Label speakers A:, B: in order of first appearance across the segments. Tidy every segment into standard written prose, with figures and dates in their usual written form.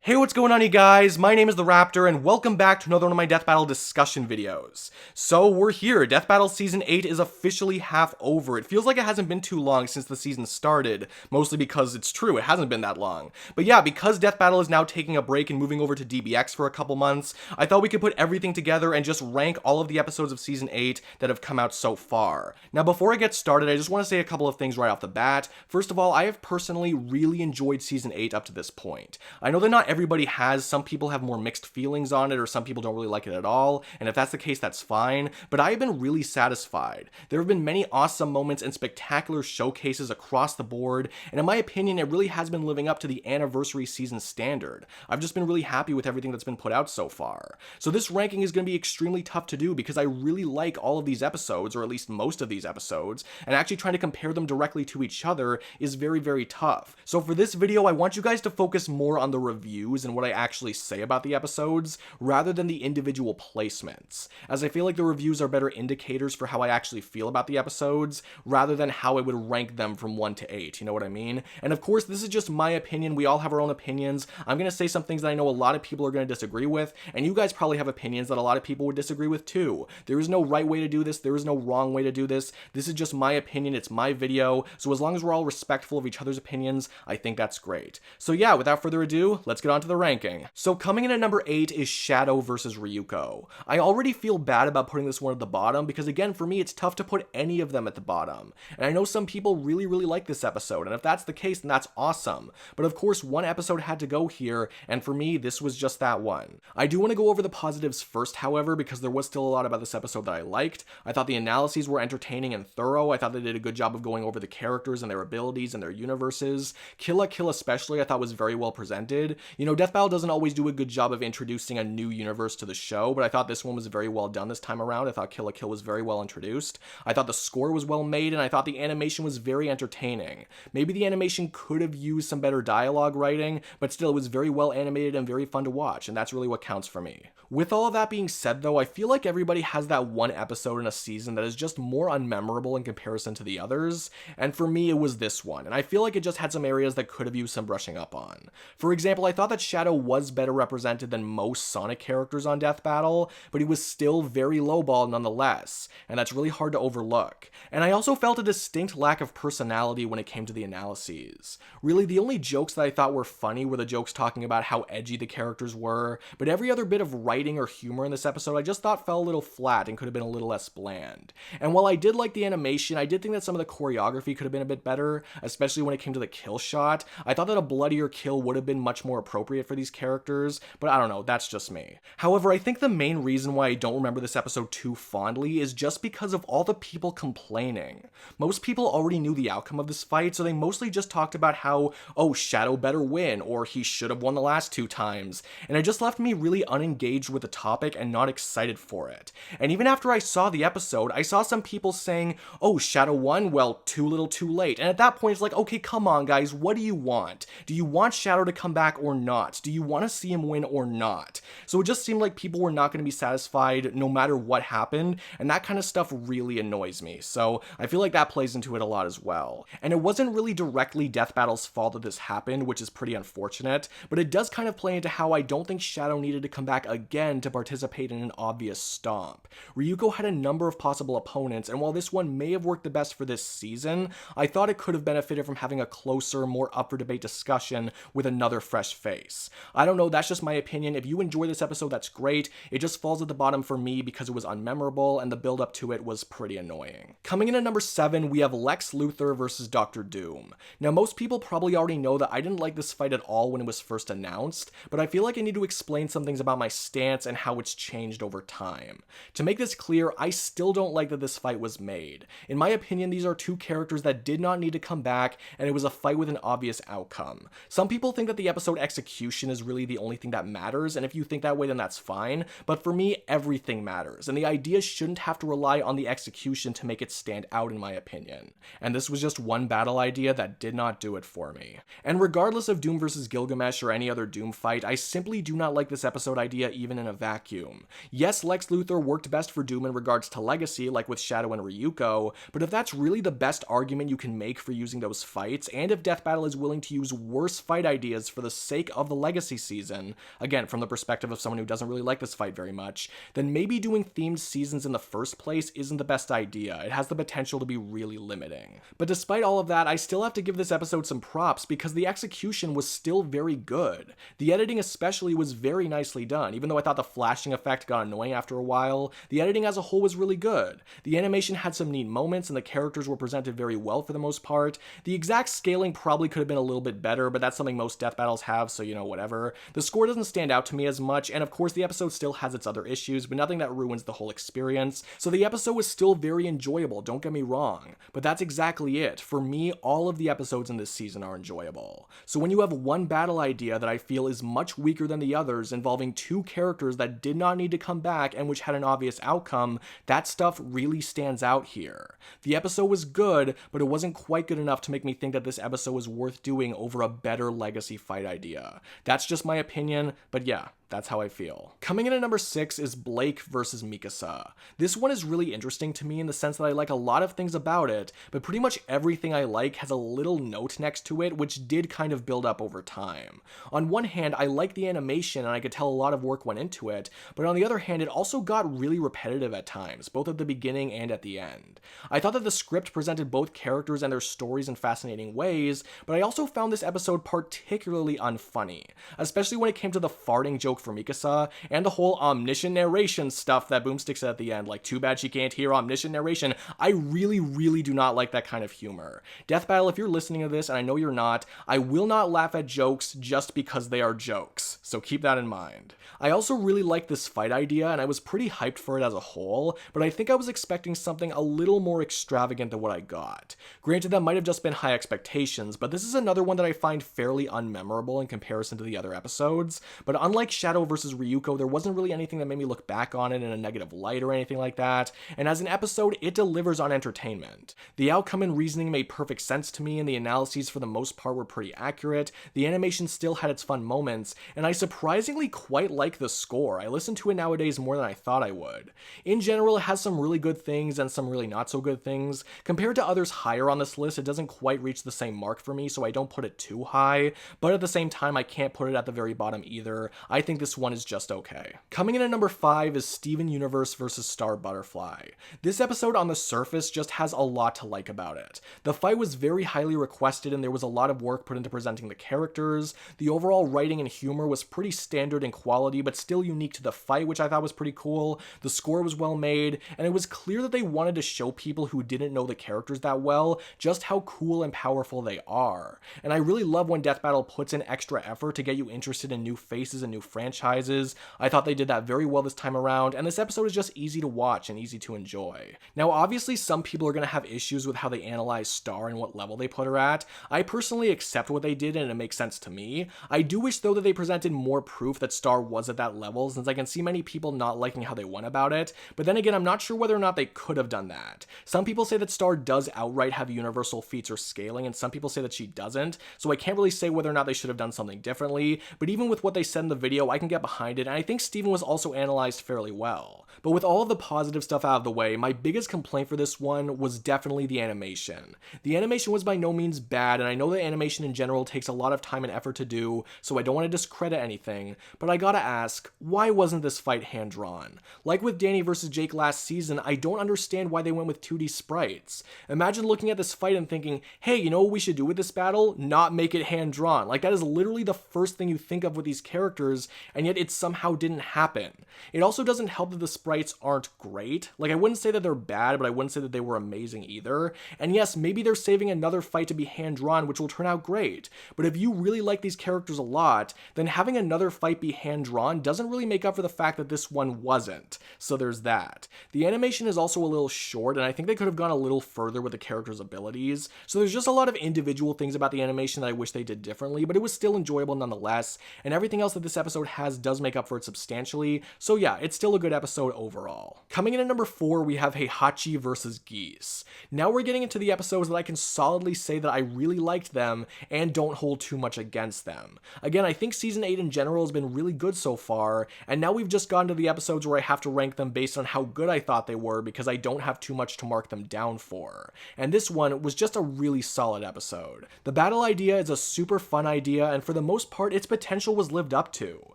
A: Hey, what's going on, you guys? My name is the Raptor, and welcome back to another one of my Death Battle discussion videos. So, we're here. Death Battle Season 8 is officially half over. It feels like it hasn't been too long since the season started, mostly because it's true, it hasn't been that long. But yeah, because Death Battle is now taking a break and moving over to DBX for a couple months, I thought we could put everything together and just rank all of the episodes of Season 8 that have come out so far. Now, before I get started, I just want to say a couple of things right off the bat. First of all, I have personally really enjoyed Season 8 up to this point. I know that not everybody has, some people have more mixed feelings on it, or some people don't really like it at all, and if that's the case, that's fine, but I have been really satisfied. There have been many awesome moments and spectacular showcases across the board, and in my opinion, it really has been living up to the anniversary season standard. I've just been really happy with everything that's been put out so far. So this ranking is going to be extremely tough to do because I really like all of these episodes, or at least most of these episodes, and actually trying to compare them directly to each other is very, very tough. So for this video, I want you guys to focus more on the reviews and what I actually say about the episodes, rather than the individual placements, as I feel like the reviews are better indicators for how I actually feel about the episodes, rather than how I would rank them from 1 to 8, you know what I mean? And of course, this is just my opinion, we all have our own opinions. I'm gonna say some things that I know a lot of people are gonna disagree with, and you guys probably have opinions that a lot of people would disagree with too. There is no right way to do this, there is no wrong way to do this. This is just my opinion, it's my video, so as long as we're all respectful of each other's opinions, I think that's great. So yeah, without further ado, let's get on to the ranking. So coming in at number 8 is Shadow versus Ryuko. I already feel bad about putting this one at the bottom because again, for me, it's tough to put any of them at the bottom. And I know some people really like this episode, and if that's the case, then that's awesome. But of course, one episode had to go here, and for me, this was just that one. I do want to go over the positives first, however, because there was still a lot about this episode that I liked. I thought the analyses were entertaining and thorough. I thought they did a good job of going over the characters and their abilities and their universes. Kill la Kill especially, I thought was very well presented. You know, Death Battle doesn't always do a good job of introducing a new universe to the show, but I thought this one was very well done this time around. I thought Kill la Kill was very well introduced. I thought the score was well made, and I thought the animation was very entertaining. Maybe the animation could have used some better dialogue writing, but still it was very well animated and very fun to watch, and that's really what counts for me. With all of that being said though, I feel like everybody has that one episode in a season that is just more unmemorable in comparison to the others, and for me it was this one, and I feel like it just had some areas that could have used some brushing up on. For example, I thought that Shadow was better represented than most Sonic characters on Death Battle, but he was still very lowball nonetheless, and that's really hard to overlook. And I also felt a distinct lack of personality when it came to the analyses. Really, the only jokes that I thought were funny were the jokes talking about how edgy the characters were, but every other bit of writing or humor in this episode I just thought fell a little flat and could have been a little less bland. And while I did like the animation, I did think that some of the choreography could have been a bit better, especially when it came to the kill shot. I thought that a bloodier kill would have been much more appropriate for these characters, but I don't know, that's just me. However, I think the main reason why I don't remember this episode too fondly is just because of all the people complaining. Most people already knew the outcome of this fight, so they mostly just talked about how, oh, Shadow better win, or he should have won the last 2 times, and it just left me really unengaged with the topic and not excited for it. And even after I saw the episode, I saw some people saying, oh, Shadow won? Well, too little too late. And at that point, it's like, okay, come on, guys, what do you want? Do you want Shadow to come back or not? Do you want to see him win or not? So it just seemed like people were not going to be satisfied no matter what happened, and that kind of stuff really annoys me. So I feel like that plays into it a lot as well. And it wasn't really directly Death Battle's fault that this happened, which is pretty unfortunate, but it does kind of play into how I don't think Shadow needed to come back again to participate in an obvious stomp. Ryuko had a number of possible opponents, and while this one may have worked the best for this season, I thought it could have benefited from having a closer, more up for debate discussion with another fresh face. I don't know, that's just my opinion. If you enjoy this episode, that's great. It just falls at the bottom for me because it was unmemorable and the build up to it was pretty annoying. Coming in at number 7, we have Lex vs Doctor Doom. Now, most people probably already know that I didn't like this fight at all when it was first announced, but I feel like I need to explain some things about my stance and how it's changed over time. To make this clear, I still don't like that this fight was made. In my opinion, these are 2 characters that did not need to come back, and it was a fight with an obvious outcome. Some people think that the episode execution is really the only thing that matters, and if you think that way, then that's fine, but for me, everything matters, and the idea shouldn't have to rely on the execution to make it stand out, in my opinion. And this was just one battle idea that did not do it for me. And regardless of Doom vs Gilgamesh or any other Doom fight, I simply do not like this episode idea even in a vacuum. Yes, Lex Luthor worked best for Doom in regards to legacy, like with Shadow and Ryuko, but if that's really the best argument you can make for using those fights, and if Death Battle is willing to use worse fight ideas for the sake of the Legacy season, again, from the perspective of someone who doesn't really like this fight very much, then maybe doing themed seasons in the first place isn't the best idea. It has the potential to be really limiting. But despite all of that, I still have to give this episode some props because the execution was still very good. The editing especially was very nicely done. Even though I thought the flashing effect got annoying after a while, the editing as a whole was really good. The animation had some neat moments and the characters were presented very well for the most part. The exact scaling probably could have been a little bit better, but that's something most death battles have, so whatever. The score doesn't stand out to me as much, and of course the episode still has its other issues, but nothing that ruins the whole experience. So the episode was still very enjoyable, don't get me wrong. But that's exactly it. For me, all of the episodes in this season are enjoyable. So when you have one battle idea that I feel is much weaker than the others, involving two characters that did not need to come back and which had an obvious outcome, that stuff really stands out here. The episode was good, but it wasn't quite good enough to make me think that this episode was worth doing over a better Legacy fight idea. That's just my opinion, but yeah, that's how I feel. Coming in at number 6 is Blake versus Mikasa. This one is really interesting to me in the sense that I like a lot of things about it, but pretty much everything I like has a little note next to it, which did kind of build up over time. On one hand, I like the animation and I could tell a lot of work went into it, but on the other hand, it also got really repetitive at times, both at the beginning and at the end. I thought that the script presented both characters and their stories in fascinating ways, but I also found this episode particularly unfunny, especially when it came to the farting joke for Mikasa, and the whole omniscient narration stuff that Boomstick said at the end, like, too bad she can't hear omniscient narration. I really do not like that kind of humor. Death Battle, if you're listening to this, and I know you're not, I will not laugh at jokes just because they are jokes, so keep that in mind. I also really like this fight idea, and I was pretty hyped for it as a whole, but I think I was expecting something a little more extravagant than what I got. Granted, that might have just been high expectations, but this is another one that I find fairly unmemorable in comparison to the other episodes, but unlike Shadow vs. Ryuko, there wasn't really anything that made me look back on it in a negative light or anything like that, and as an episode, it delivers on entertainment. The outcome and reasoning made perfect sense to me, and the analyses for the most part were pretty accurate. The animation still had its fun moments, and I surprisingly quite like the score. I listen to it nowadays more than I thought I would. In general, it has some really good things and some really not so good things. Compared to others higher on this list, it doesn't quite reach the same mark for me, so I don't put it too high, but at the same time, I can't put it at the very bottom either. I think this one is just okay. Coming in at number 5 is Steven Universe vs. Star Butterfly. This episode on the surface just has a lot to like about it. The fight was very highly requested and there was a lot of work put into presenting the characters. The overall writing and humor was pretty standard in quality but still unique to the fight, which I thought was pretty cool. The score was well made, and it was clear that they wanted to show people who didn't know the characters that well just how cool and powerful they are. And I really love when Death Battle puts in extra effort to get you interested in new faces and new franchises. I thought they did that very well this time around, and this episode is just easy to watch and easy to enjoy. Now, obviously, some people are going to have issues with how they analyze Star and what level they put her at. I personally accept what they did, and it makes sense to me. I do wish, though, that they presented more proof that Star was at that level, since I can see many people not liking how they went about it, but then again, I'm not sure whether or not they could have done that. Some people say that Star does outright have universal feats or scaling, and some people say that she doesn't, so I can't really say whether or not they should have done something differently, but even with what they said in the video, I can get behind it, and I think Steven was also analyzed fairly well. But with all of the positive stuff out of the way, my biggest complaint for this one was definitely the animation. The animation was by no means bad, and I know that animation in general takes a lot of time and effort to do, so I don't want to discredit anything, but I gotta ask, why wasn't this fight hand-drawn? Like with Danny vs. Jake last season, I don't understand why they went with 2D sprites. Imagine looking at this fight and thinking, hey, you know what we should do with this battle? Not make it hand-drawn. Like, that is literally the first thing you think of with these characters, and yet it somehow didn't happen. It also doesn't help that the sprites aren't great. Like, I wouldn't say that they're bad, but I wouldn't say that they were amazing either. And yes, maybe they're saving another fight to be hand-drawn, which will turn out great. But if you really like these characters a lot, then having another fight be hand-drawn doesn't really make up for the fact that this one wasn't. So there's that. The animation is also a little short, and I think they could have gone a little further with the characters' abilities. So there's just a lot of individual things about the animation that I wish they did differently, but it was still enjoyable nonetheless, and everything else that this episode has does make up for it substantially. So yeah, it's still a good episode overall. Coming in at number 4, we have Heihachi Vs Geese. Now we're getting into the episodes that I can solidly say that I really liked them and don't hold too much against them. Again, I think Season 8 in general has been really good so far, and now we've just gotten to the episodes where I have to rank them based on how good I thought they were because I don't have too much to mark them down for. And this one was just a really solid episode. The battle idea is a super fun idea, and for the most part, its potential was lived up to.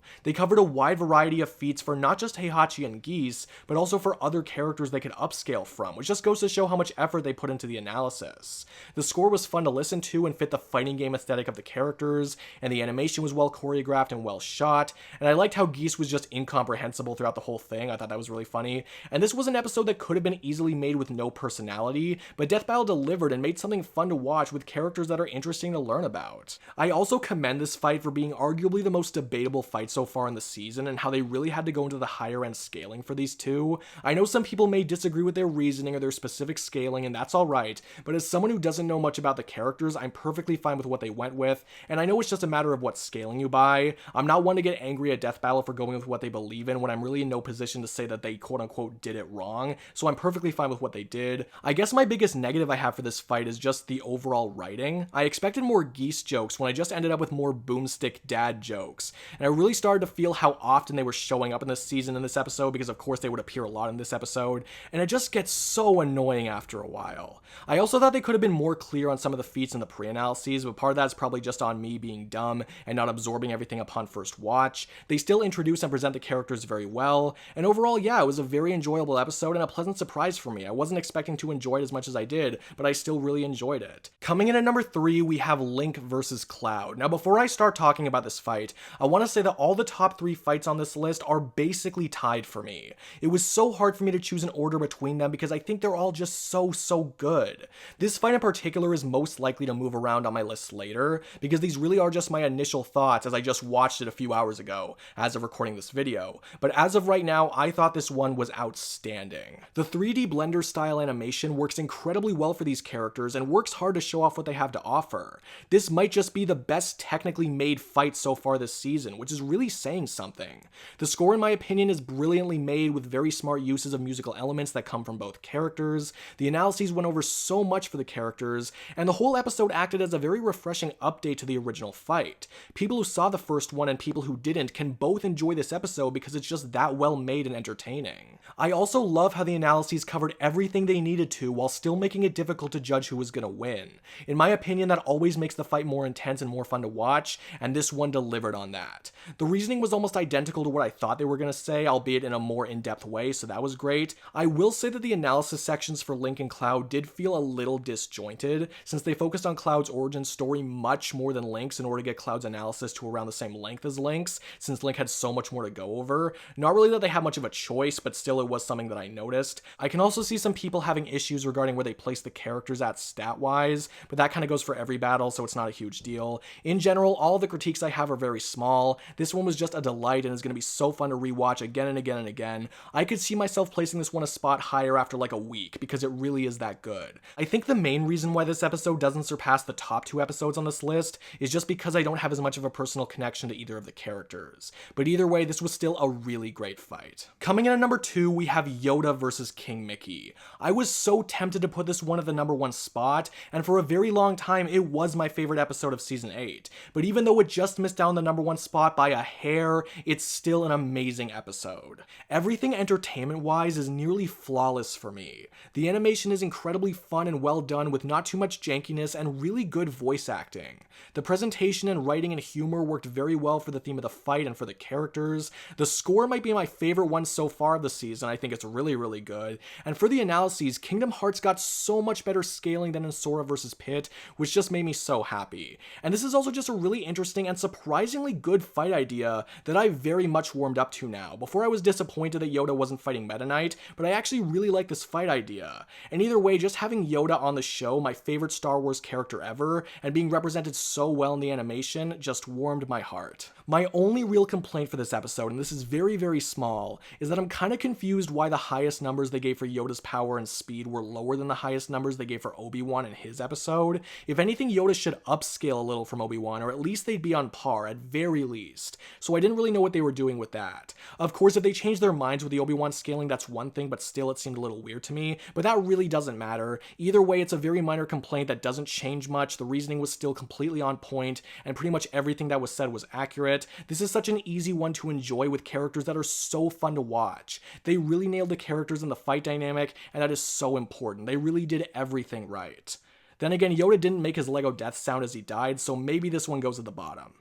A: They covered a wide variety of feats for not just Heihachi and Geese, but also for other characters they could upscale from, which just goes to show how much effort they put into the analysis. The score was fun to listen to and fit the fighting game aesthetic of the characters, and the animation was well choreographed and well shot, and I liked how Geese was just incomprehensible throughout the whole thing. I thought that was really funny. And this was an episode that could have been easily made with no personality, but Death Battle delivered and made something fun to watch with characters that are interesting to learn about. I also commend this fight for being arguably the most debatable fight so far in the season, and how they really had to go into the higher end scaling for these two. I know some people may disagree with their reasoning or their specific scaling, and that's alright, but as someone who doesn't know much about the characters, I'm perfectly fine with what they went with, and I know it's just a matter of what scaling you buy. I'm not one to get angry at Death Battle for going with what they believe in when I'm really in no position to say that they quote-unquote did it wrong, so I'm perfectly fine with what they did. I guess my biggest negative I have for this fight is just the overall writing. I expected more Geese jokes when I just ended up with more boomstick dad jokes, and I really started to feel how often they were showing up in this season in this episode, because of course they would appear a lot in this episode, and it just gets so annoying after a while. I also thought they could have been more clear on some of the feats in the pre-analyses, but part of that's probably just on me being dumb and not absorbing everything upon first watch. They still introduce and present the characters very well, and overall, yeah, it was a very enjoyable episode and a pleasant surprise for me. I wasn't expecting to enjoy it as much as I did, but I still really enjoyed it. Coming in at number 3, we have Link vs Cloud. Now, before I start talking about this fight, I want to say that all the top 3 fights on this list are basically tied for me. It was so hard for me to choose an order between them because I think they're all just so good. This fight in particular is most likely to move around on my list later, because these really are just my initial thoughts as I just watched it a few hours ago, as of recording this video. But as of right now, I thought this one was outstanding. The 3D Blender style animation works incredibly well for these characters and works hard to show off what they have to offer. This might just be the best technically made fight so far this season, which is really saying something. The score, in my opinion, is brilliantly made with very smart uses of musical elements that come from both characters. The analyses went over so much for the characters, and the whole episode acted as a very refreshing update to the original fight. People who saw the first one and people who didn't can both enjoy this episode because it's just that well made and entertaining. I also love how the analyses covered everything they needed to while still making it difficult to judge who was gonna win. In my opinion, that always makes the fight more intense and more fun to watch, and this one delivered on that. The reasoning was almost identical to what I thought they were gonna say, albeit in a more in-depth way, so that was great. I will say that the analysis sections for Link and Cloud did feel a little disjointed, since they focused on Cloud's origin story much more than Link's in order to get Cloud's analysis to around the same length as Link's, since Link had so much more to go over. Not really that they had much of a choice, but still it was something that I noticed. I can also see some people having issues regarding where they place the characters at stat-wise, but that kind of goes for every battle, so it's not a huge deal. In general, all the critiques I have are very small. This one was just a delight and is going to be so fun to rewatch again and again and again. I could see myself placing this one a spot higher after like a week, because it really is that good. I think the main reason why this episode doesn't surpass the top 2 episodes on this list is just because I don't have as much of a personal connection to either of the characters. But either way, this was still a really great fight. Coming in at number 2, we have Yoda versus King Mickey. I was so tempted to put this one at the number 1 spot, and for a very long time, it was my favorite episode of Season 8. But even though it just missed out on the number 1 spot by a hair, it's still an amazing episode. Everything entertainment-wise is nearly flawless for me. The animation is incredibly fun and well done with not too much jankiness and really good voice acting. The presentation and writing and humor worked very well for the theme of the fight and for the characters. The score might be my favorite one so far of the season. I think it's really good. And for the analyses, Kingdom Hearts got so much better scaling than in Sora vs. Pit, which just made me so happy. And this is also just a really interesting and surprisingly good fight idea that I very much warmed up to now. Before I was disappointed that Yoda wasn't fighting Meta Knight, but I actually really like this fight idea. And either way, just having Yoda on the show, my favorite Star Wars character ever, and being represented so well in the animation, just warmed my heart. My only real complaint for this episode, and this is very small, is that I'm kind of confused why the highest numbers they gave for Yoda's power and speed were lower than the highest numbers they gave for Obi-Wan in his episode. If anything, Yoda should upscale a little from Obi-Wan, or at least they'd be on par, at very least. So I didn't really know what they were doing with that. Of course, if they changed their minds with the Obi-Wan scaling, that's one thing, but still it seemed a little weird to me, but that really doesn't matter. Either way, it's a very minor complaint that doesn't change much. The reasoning was still completely on point, and pretty much everything that was said was accurate. This is such an easy one to enjoy with characters that are so fun to watch. They really nailed the characters and the fight dynamic, and that is so important. They really did everything right. Then again, Yoda didn't make his Lego death sound as he died, so maybe this one goes at the bottom.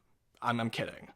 A: I'm kidding.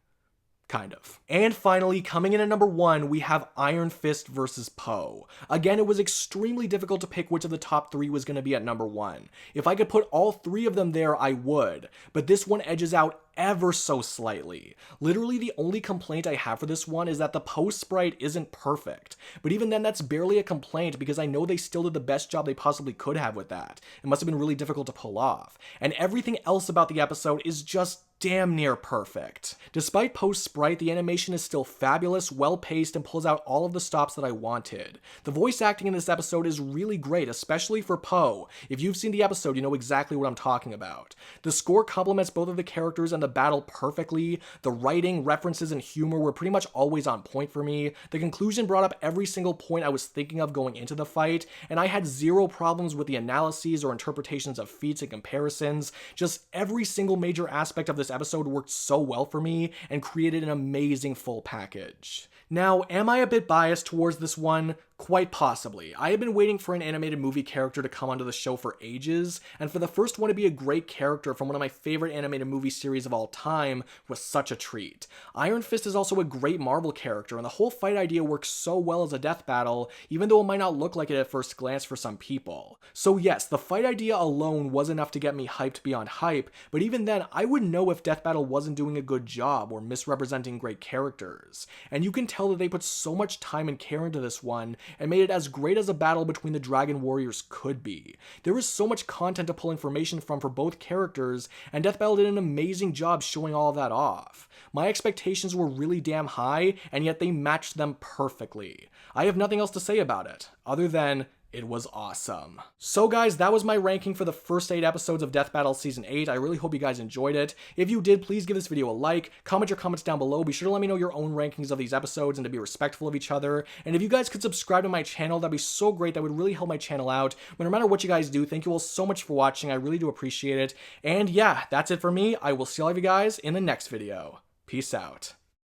A: Kind of. And finally, coming in at number 1, we have Iron Fist vs. Poe. Again, it was extremely difficult to pick which of the top 3 was going to be at number 1. If I could put all 3 of them there, I would, but this one edges out ever so slightly. Literally the only complaint I have for this one is that the Poe sprite isn't perfect, but even then that's barely a complaint because I know they still did the best job they possibly could have with that. It must have been really difficult to pull off. And everything else about the episode is just damn near perfect. Despite Poe's sprite, the animation is still fabulous, well-paced, and pulls out all of the stops that I wanted. The voice acting in this episode is really great, especially for Poe. If you've seen the episode, you know exactly what I'm talking about. The score complements both of the characters and the battle perfectly. The writing, references, and humor were pretty much always on point for me. The conclusion brought up every single point I was thinking of going into the fight, and I had zero problems with the analyses or interpretations of feats and comparisons. Just every single major aspect of this episode worked so well for me and created an amazing full package. Now, am I a bit biased towards this one? Quite possibly. I have been waiting for an animated movie character to come onto the show for ages, and for the first one to be a great character from one of my favorite animated movie series of all time was such a treat. Iron Fist is also a great Marvel character, and the whole fight idea works so well as a death battle, even though it might not look like it at first glance for some people. So yes, the fight idea alone was enough to get me hyped beyond hype, but even then, I would know if Death Battle wasn't doing a good job or misrepresenting great characters. And you can tell that they put so much time and care into this one, and made it as great as a battle between the Dragon Warriors could be. There is so much content to pull information from for both characters, and Death Battle did an amazing job showing all of that off. My expectations were really damn high, and yet they matched them perfectly. I have nothing else to say about it, other than it was awesome. So guys, that was my ranking for the first 8 episodes of Death Battle Season 8. I really hope you guys enjoyed it. If you did, please give this video a like, comment your comments down below, be sure to let me know your own rankings of these episodes and to be respectful of each other. And if you guys could subscribe to my channel, that'd be so great. That would really help my channel out. But no matter what you guys do, thank you all so much for watching. I really do appreciate it. And yeah, that's it for me. I will see all of you guys in the next video. Peace out.